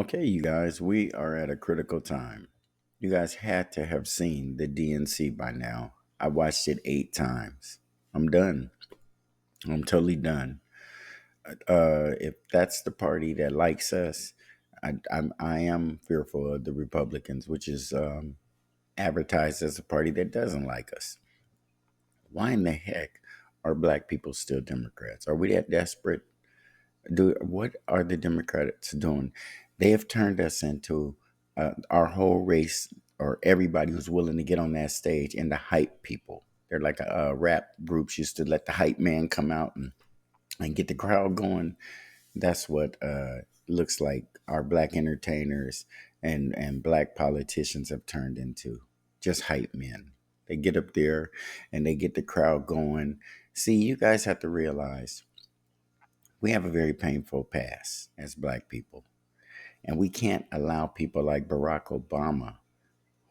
Okay, you guys, we are at a critical time. You guys had to have seen the DNC by now. I watched it 8 times. I'm done. I'm totally done. If that's the party that likes us, I am fearful of the Republicans, which is advertised as a party that doesn't like us. Why in the heck are black people still Democrats? Are we that desperate? What are the Democrats doing? They have turned us into our whole race, or everybody who's willing to get on that stage, into hype people. They're like rap groups used to let the hype man come out and get the crowd going. That's what looks like our black entertainers and black politicians have turned into, just hype men. They get up there and they get the crowd going. See, you guys have to realize we have a very painful past as black people. And we can't allow people like Barack Obama,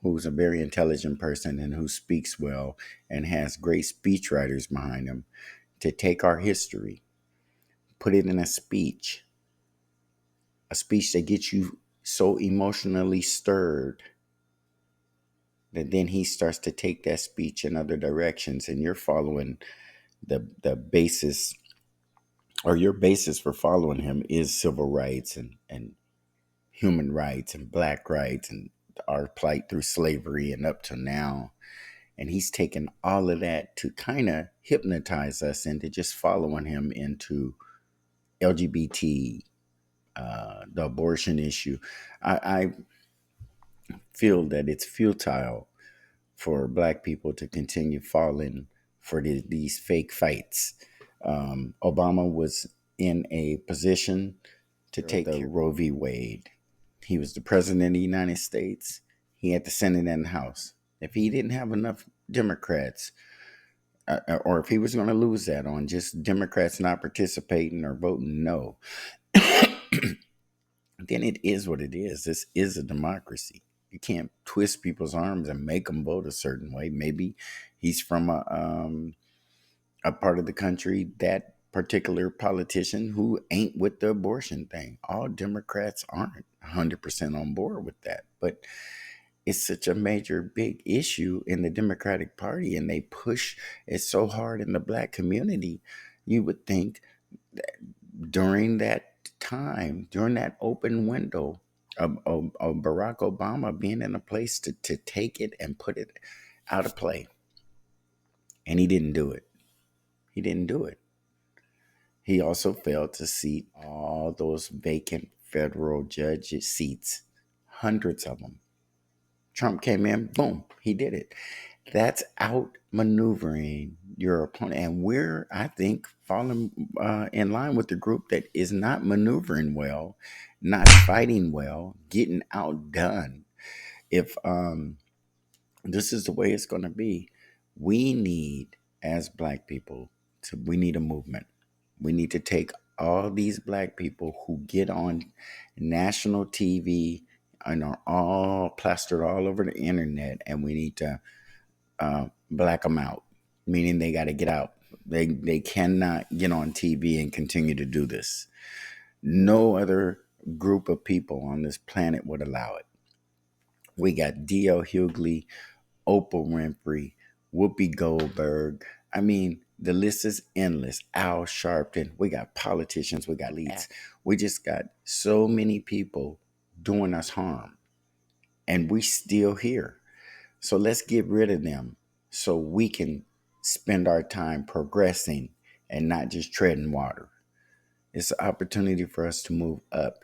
who's a very intelligent person and who speaks well and has great speechwriters behind him, to take our history, put it in a speech that gets you so emotionally stirred that then he starts to take that speech in other directions, and you're following the basis, or your basis for following him is civil rights and human rights and black rights and our plight through slavery and up to now. And he's taken all of that to kind of hypnotize us into just following him into LGBT, the abortion issue. I feel that it's futile for black people to continue falling for these fake fights. Obama was in a position to take the Roe v. Wade. He was the president of the United States. He had the Senate and the House. If he didn't have enough Democrats, or if he was going to lose that on just Democrats not participating or voting no, then it is what it is. This is a democracy. You can't twist people's arms and make them vote a certain way. Maybe he's from a part of the country, that particular politician who ain't with the abortion thing. All Democrats aren't 100% on board with that. But it's such a major, big issue in the Democratic Party, and they push it so hard in the black community. You would think that during that time, during that open window of Barack Obama being in a place to take it and put it out of play. And he didn't do it. He didn't do it. He also failed to seat all those vacant federal judge seats, hundreds of them. Trump came in, boom, he did it. That's outmaneuvering your opponent. And we're, I think, falling in line with the group that is not maneuvering well, not fighting well, getting outdone. If this is the way it's going to be, we need, as black people, we need a movement. We need to take all these black people who get on national TV and are all plastered all over the internet, and we need to black them out, meaning they got to get out. They cannot get on TV and continue to do this. No other group of people on this planet would allow it. We got D.L. Hughley, Oprah Winfrey, Whoopi Goldberg. I mean, the list is endless. Al Sharpton. We got politicians. We got leads. We just got so many people doing us harm, and we still here. So let's get rid of them so we can spend our time progressing and not just treading water. It's an opportunity for us to move up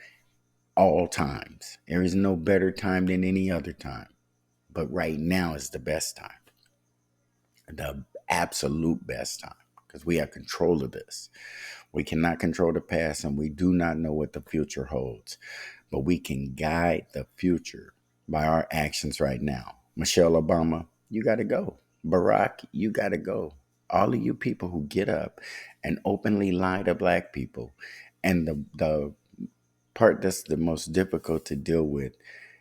all times. There is no better time than any other time. But right now is the best time. The absolute best time. Because we have control of this. We cannot control the past, and we do not know what the future holds. But we can guide the future by our actions right now. Michelle Obama, you got to go. Barrack, you got to go. All of you people who get up and openly lie to black people. And the part that's the most difficult to deal with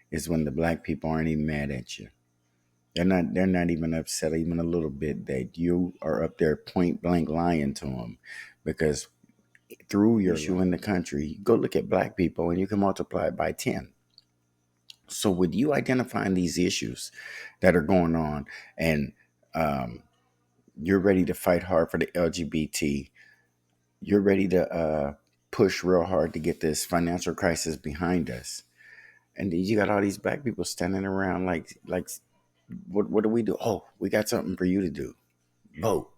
is when the black people aren't even mad at you. They're not even upset even a little bit that you are up there point blank lying to them, because through your issue in the country, go look at black people and you can multiply it by 10. So with you identifying these issues that are going on, and um, you're ready to fight hard for the LGBT, you're ready to push real hard to get this financial crisis behind us. And then you got all these black people standing around like what do we do? Oh, we got something for you to do. Vote.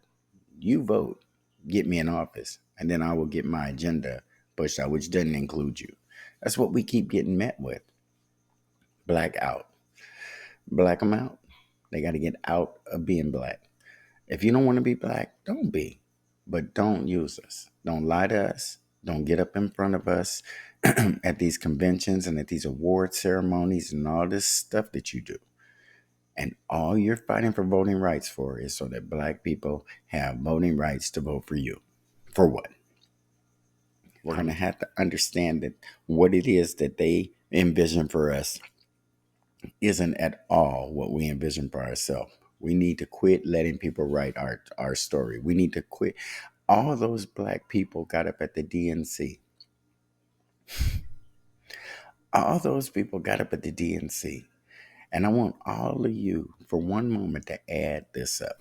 You vote. Get me in office. And then I will get my agenda pushed out, which doesn't include you. That's what we keep getting met with. Black out. Black them out. They got to get out of being black. If you don't want to be black, don't be. But don't use us. Don't lie to us. Don't get up in front of us at these conventions and at these award ceremonies and all this stuff that you do. And all you're fighting for voting rights for is so that black people have voting rights to vote for you. For what? We're going to have to understand that what it is that they envision for us isn't at all what we envision for ourselves. We need to quit letting people write our story. We need to quit. All those black people got up at the DNC. All those people got up at the DNC. And I want all of you for one moment to add this up.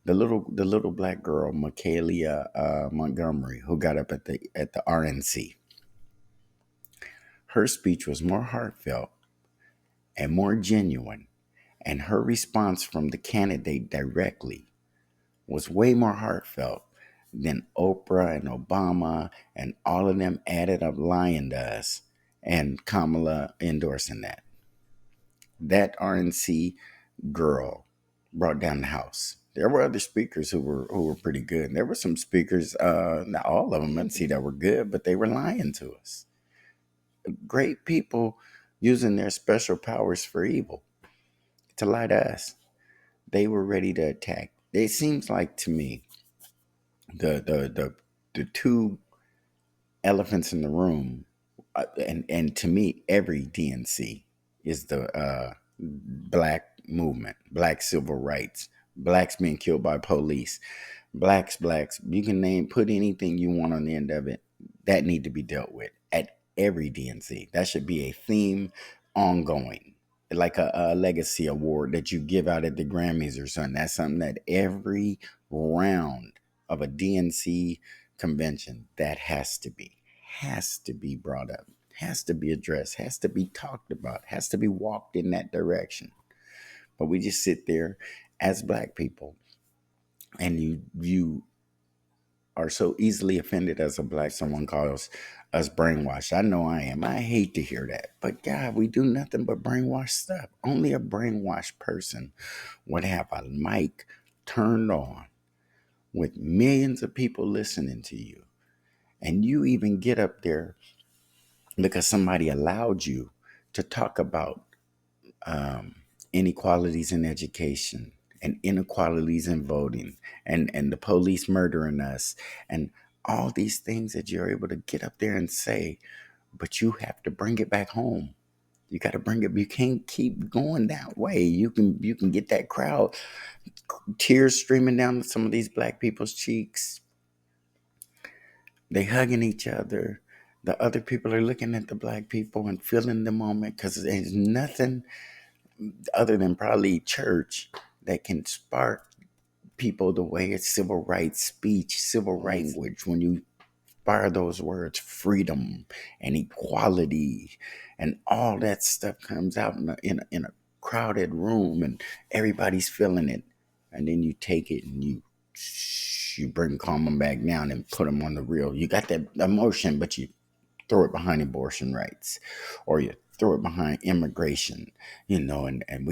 The little black girl, Michaela Montgomery, who got up at the RNC. Her speech was more heartfelt and more genuine, and her response from the candidate directly was way more heartfelt than Oprah and Obama and all of them added up lying to us, and Kamala endorsing that. That RNC girl brought down the house. There were other speakers who were pretty good. There were some speakers, not all of them, I'd see that were good, but they were lying to us. Great people using their special powers for evil to lie to us. They were ready to attack. It seems like to me the two elephants in the room, and to me every DNC is the black movement, black civil rights, blacks being killed by police, blacks. You can put anything you want on the end of it. That need to be dealt with at every DNC. That should be a theme ongoing, like a legacy award that you give out at the Grammys or something. That's something that every round of a DNC convention that has to be brought up, has to be addressed, has to be talked about, has to be walked in that direction. But we just sit there as black people, and you are so easily offended as a black. Someone calls us brainwashed. I know I am. I hate to hear that. But God, we do nothing but brainwash stuff. Only a brainwashed person would have a mic turned on with millions of people listening to you. And you even get up there because somebody allowed you to talk about inequalities in education and inequalities in voting and the police murdering us and all these things that you're able to get up there and say, but you have to bring it back home. You got to bring it. You can't keep going that way. You can get that crowd, tears streaming down some of these black people's cheeks. They hugging each other. The other people are looking at the black people and feeling the moment, because there's nothing other than probably church that can spark people the way it's civil rights speech, civil rights language. When you fire those words, freedom and equality and all that stuff comes out in a crowded room and everybody's feeling it. And then you take it and you bring Coleman back down and put them on the real. You got that emotion, but you throw it behind abortion rights, or you throw it behind immigration, and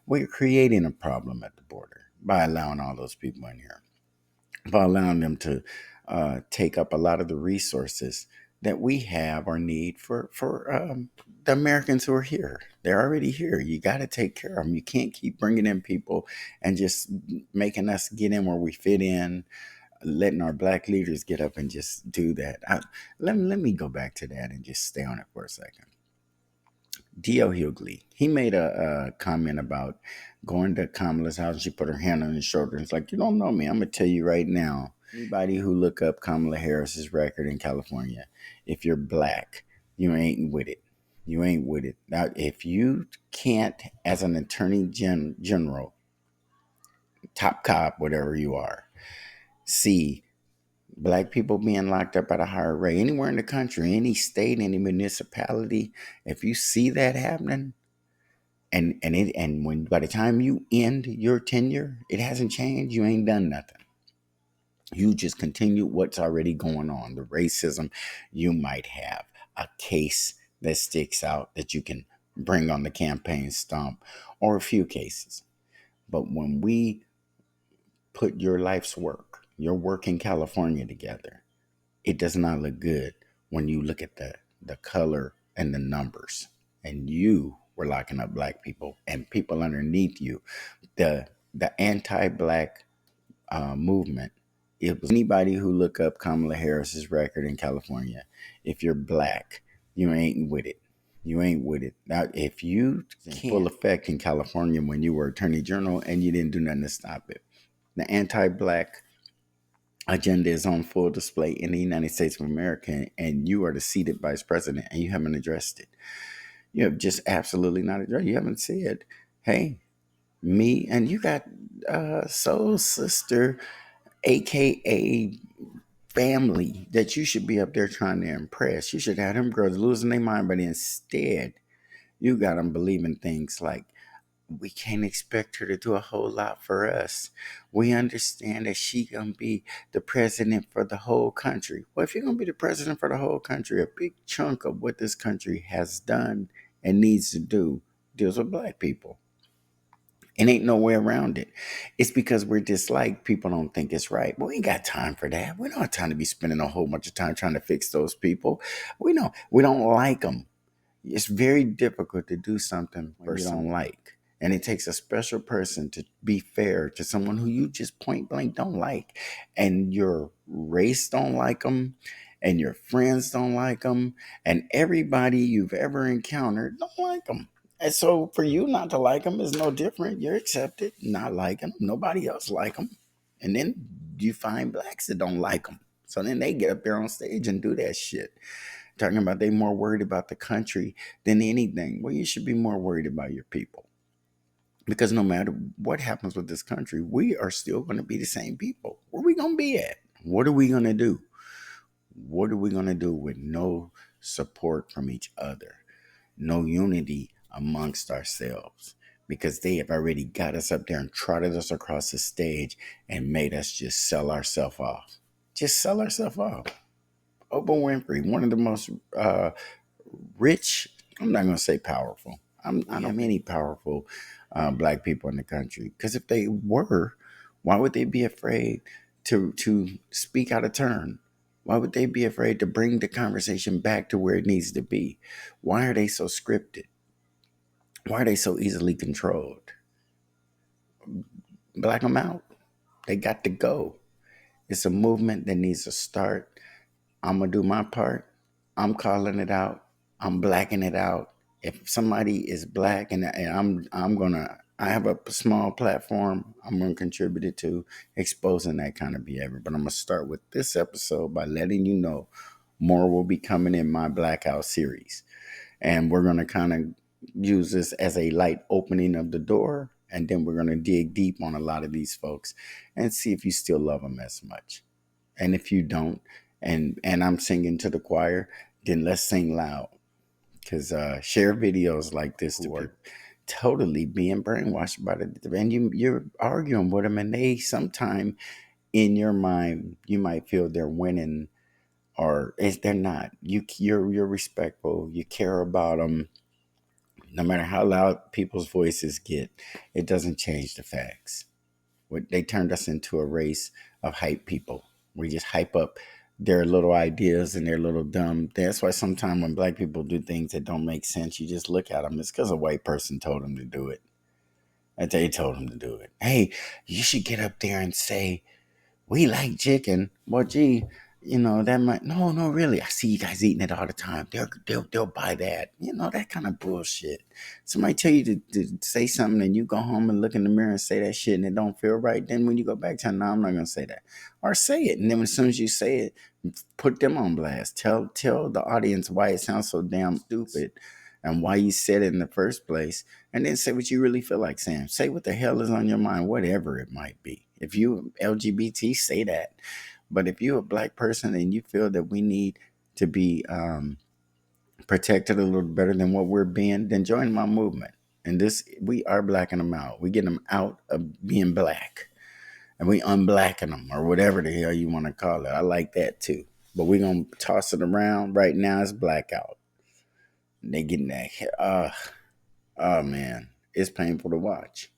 we're creating a problem at the border by allowing all those people in here, by allowing them to take up a lot of the resources that we have or need for the Americans who are here. They're already here. You got to take care of them. You can't keep bringing in people and just making us get in where we fit in, letting our black leaders get up and just do that. Let me go back to that and just stay on it for a second. D.L. Hughley, he made a comment about going to Kamala's house. She put her hand on his shoulder. It's like, you don't know me. I'm going to tell you right now. Anybody who look up Kamala Harris's record in California, if you're black, you ain't with it. You ain't with it. Now, if you can't, as an attorney general, top cop, whatever you are, see black people being locked up at a higher rate anywhere in the country, any state, any municipality, if you see that happening, and when by the time you end your tenure, it hasn't changed, you ain't done nothing. You just continue what's already going on. The racism, you might have a case that sticks out that you can bring on the campaign stump, or a few cases. But when we put your life's work, your work in California together, it does not look good when you look at the color and the numbers. And you were locking up black people and people underneath you. The anti-black movement. It was anybody who look up Kamala Harris's record in California. If you're black, you ain't with it. You ain't with it. Now, if you can't, full effect in California when you were Attorney General and you didn't do nothing to stop it. The anti-black agenda is on full display in the United States of America, and you are the seated vice president, and you haven't addressed it. You have just absolutely not addressed it. You haven't said, hey, me, and you got soul sister, aka family, that you should be up there trying to impress. You should have them girls losing their mind, but instead you got them believing things like, we can't expect her to do a whole lot for us. We understand that she gonna be the president for the whole country. Well, if you're gonna be the president for the whole country, a big chunk of what this country has done and needs to do deals with black people. And ain't no way around it. It's because we're disliked. People don't think it's right. But we ain't got time for that. We don't have time to be spending a whole bunch of time trying to fix those people. We don't like them. It's very difficult to do something when you don't like. And it takes a special person to be fair to someone who you just point blank don't like. And your race don't like them. And your friends don't like them. And everybody you've ever encountered don't like them. And so for you not to like them is no different. You're accepted, not liking them. Nobody else like them. And then you find blacks that don't like them. So then they get up there on stage and do that shit. Talking about they more worried about the country than anything. Well, you should be more worried about your people. Because no matter what happens with this country, we are still going to be the same people. Where are we going to be at? What are we going to do? What are we going to do with no support from each other? No unity amongst ourselves? Because they have already got us up there and trotted us across the stage and made us just sell ourselves off. Just sell ourselves off. Oprah Winfrey, one of the most rich, I'm not going to say powerful. I don't have any powerful black people in the country. Because if they were, why would they be afraid to speak out of turn? Why would they be afraid to bring the conversation back to where it needs to be? Why are they so scripted? Why are they so easily controlled? Black them out. They got to go. It's a movement that needs to start. I'm going to do my part. I'm calling it out. I'm blacking it out. If somebody is black and I have a small platform, I'm gonna contribute it to exposing that kind of behavior. But I'm gonna start with this episode by letting you know more will be coming in my blackout series. And we're gonna kind of use this as a light opening of the door. And then we're gonna dig deep on a lot of these folks and see if you still love them as much. And if you don't, and I'm singing to the choir, then let's sing loud. Because share videos like this to people totally being brainwashed by the, and you're arguing with them, and they sometime in your mind you might feel they're winning, or if they're not. You're respectful. You care about them. No matter how loud people's voices get, it doesn't change the facts. They turned us into a race of hype people. We just hype up their little ideas and their little dumb. That's why sometimes when black people do things that don't make sense, you just look at them. It's because a white person told them to do it. And they told them to do it. Hey, you should get up there and say, we like chicken. Well, gee, that might, no, really. I see you guys eating it all the time. They'll buy that. That kind of bullshit. Somebody tell you to say something and you go home and look in the mirror and say that shit and it don't feel right. Then when you go back to no, I'm not gonna say that. Or say it. And then as soon as you say it, put them on blast. Tell the audience why it sounds so damn stupid and why you said it in the first place. And then say what you really feel like saying. Say what the hell is on your mind, whatever it might be. If you LGBT, say that. But if you're a black person and you feel that we need to be protected a little better than what we're being, then join my movement. And we are blacking them out. We get them out of being black, and we unblacking them, or whatever the hell you want to call it. I like that too. But we're gonna toss it around. Right now, it's blackout. They getting that. Oh man, it's painful to watch.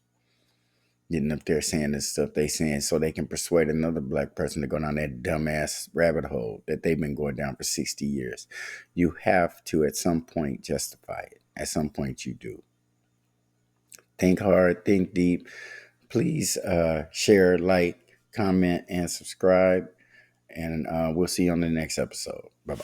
Getting up there saying this stuff they saying so they can persuade another black person to go down that dumbass rabbit hole that they've been going down for 60 years. You have to, at some point, justify it. At some point, you do. Think hard, think deep. Please share, like, comment, and subscribe. And we'll see you on the next episode. Bye-bye.